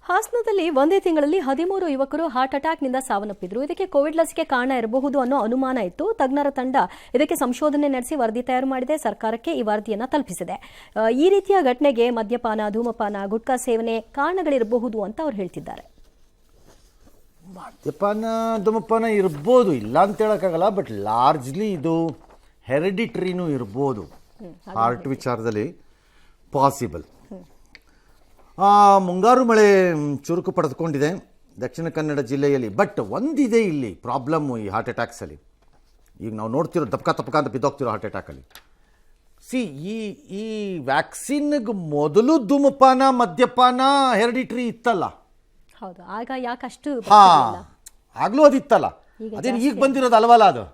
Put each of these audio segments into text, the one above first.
ಹಾಸನದಲ್ಲಿ ಒಂದೇ ತಿಂಗಳಲ್ಲಿ 13 ಯುವಕರು ಹಾರ್ಟ್ ಅಟ್ಯಾಕ್ನಿಂದ ಸಾವನ್ನಪ್ಪಿದ್ರು. ಇದಕ್ಕೆ ಕೋವಿಡ್ ಲಸಿಕೆ ಕಾರಣ ಇರಬಹುದು ಅನ್ನೋ ಅನುಮಾನ ಇತ್ತು. ತಜ್ಞರ ತಂಡ ಇದಕ್ಕೆ ಸಂಶೋಧನೆ ನಡೆಸಿ ವರದಿ ತಯಾರು ಮಾಡಿದೆ. ಸರ್ಕಾರಕ್ಕೆ ಈ ವರದಿಯನ್ನು ತಲುಪಿಸಿದೆ. ಈ ರೀತಿಯ ಘಟನೆಗೆ ಮದ್ಯಪಾನ, ಧೂಮಪಾನ, ಗುಟ್ಕಾ ಸೇವನೆ ಕಾರಣಗಳಿರಬಹುದು ಅಂತ ಅವ್ರು ಹೇಳ್ತಿದ್ದಾರೆ. ಮದ್ಯಪಾನ ಧೂಮಪಾನ ಇರ್ಬೋದು, ಇಲ್ಲ ಅಂತ ಹೇಳೋಕ್ಕಾಗಲ್ಲ. ಬಟ್ ಲಾರ್ಜ್ಲಿ ಇದು ಹೆರಿಡಿಟ್ರಿನೂ ಇರ್ಬೋದು. ಹಾರ್ಟ್ ವಿಚಾರದಲ್ಲಿ ಪಾಸಿಬಲ್. ಮುಂಗಾರು ಮಳೆ ಚುರುಕು ಪಡೆದುಕೊಂಡಿದೆ ದಕ್ಷಿಣ ಕನ್ನಡ ಜಿಲ್ಲೆಯಲ್ಲಿ. ಬಟ್ ಒಂದಿದೆ ಇಲ್ಲಿ ಪ್ರಾಬ್ಲಮ್ಮು ಈ ಹಾರ್ಟ್ ಅಟ್ಯಾಕ್ಸಲ್ಲಿ. ಈಗ ನಾವು ನೋಡ್ತಿರೋ ತಪ್ಕ ಅಂತ ಬಿದ್ದೋಗ್ತಿರೋ ಹಾರ್ಟ್ ಅಟ್ಯಾಕಲ್ಲಿ. ಈ ವ್ಯಾಕ್ಸಿನ್ಗೆ ಮೊದಲು ಧೂಮಪಾನ ಮದ್ಯಪಾನ ಹೆರಿಡಿಟ್ರಿ ಇತ್ತಲ್ಲ. ಹೌದು, ಆಗ ಯಾಕಷ್ಟು ಆಗ್ಲೂ ಅದಿತ್ತಲ್ಲ. ಅದೇನು ಈಗ ಬಂದಿರೋದು ಅಲ್ವಲ್ಲ. ಅದು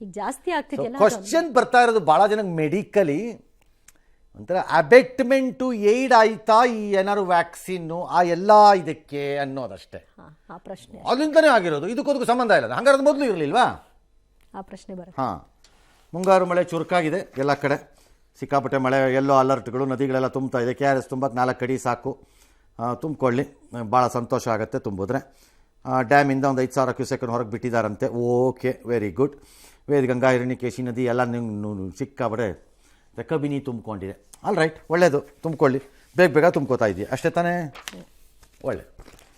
ಈಗ ಜಾಸ್ತಿ ಆಗ್ತಿದೆಯಲ್ಲ. ಕ್ವಶನ್ ಬರ್ತಾ ಇರೋದು ಭಾಳ ಜನಕ್ಕೆ ಮೆಡಿಕಲಿ ಒಂಥರ ಅಬೆಟ್ಮೆಂಟು ಏಡ್ ಆಯ್ತಾ ಈ ಏನಾದ್ರು ವ್ಯಾಕ್ಸಿನ್ನು ಆ ಎಲ್ಲ ಇದಕ್ಕೆ ಅನ್ನೋದಷ್ಟೇ. ಆ ಪ್ರಶ್ನೆ ಅದರಿಂದನೇ ಆಗಿರೋದು. ಇದಕ್ಕೋದಕ್ಕೂ ಸಂಬಂಧ ಇಲ್ಲ. ಹಂಗಾರೆ ಅದು ಮೊದಲು ಇರಲಿಲ್ವಾ? ಆ ಪ್ರಶ್ನೆ ಬರುತ್ತೆ. ಮುಂಗಾರು ಮಳೆ ಚುರುಕಾಗಿದೆ ಎಲ್ಲ ಕಡೆ. ಸಿಕ್ಕಾಪಟ್ಟೆ ಮಳೆ, ಎಲ್ಲೋ ಅಲರ್ಟ್ಗಳು, ನದಿಗಳೆಲ್ಲ ತುಂಬುತ್ತಾ ಇದೆ. KRS ತುಂಬಕ್ಕೆ 4 ಅಡಿ ಸಾಕು. ತುಂಬಿಕೊಳ್ಳಿ, ಭಾಳ ಸಂತೋಷ ಆಗುತ್ತೆ ತುಂಬಿದ್ರೆ. ಡ್ಯಾಮಿಂದ ಒಂದು 5,000 ಕ್ಯೂಸೆಕ್ ಹೊರಗೆ ಬಿಟ್ಟಿದ್ದಾರಂತೆ. Okay, very good. Vedaganga, Hiranyakeshi ನದಿ ಎಲ್ಲ ಸಿಕ್ಕಾಪಟ್ಟೆ ಕಬಿನಿ ತುಂಬಿಕೊಂಡಿದೆ. ಆಲ್ ರೈಟ್, ಒಳ್ಳೆಯದು, ತುಂಬಿಕೊಳ್ಳಿ. ಬೇಗ ತುಂಬ್ಕೋತಾ ಇದೆಯಾ ಅಷ್ಟೇ ತಾನೇ? ಒಳ್ಳೆ.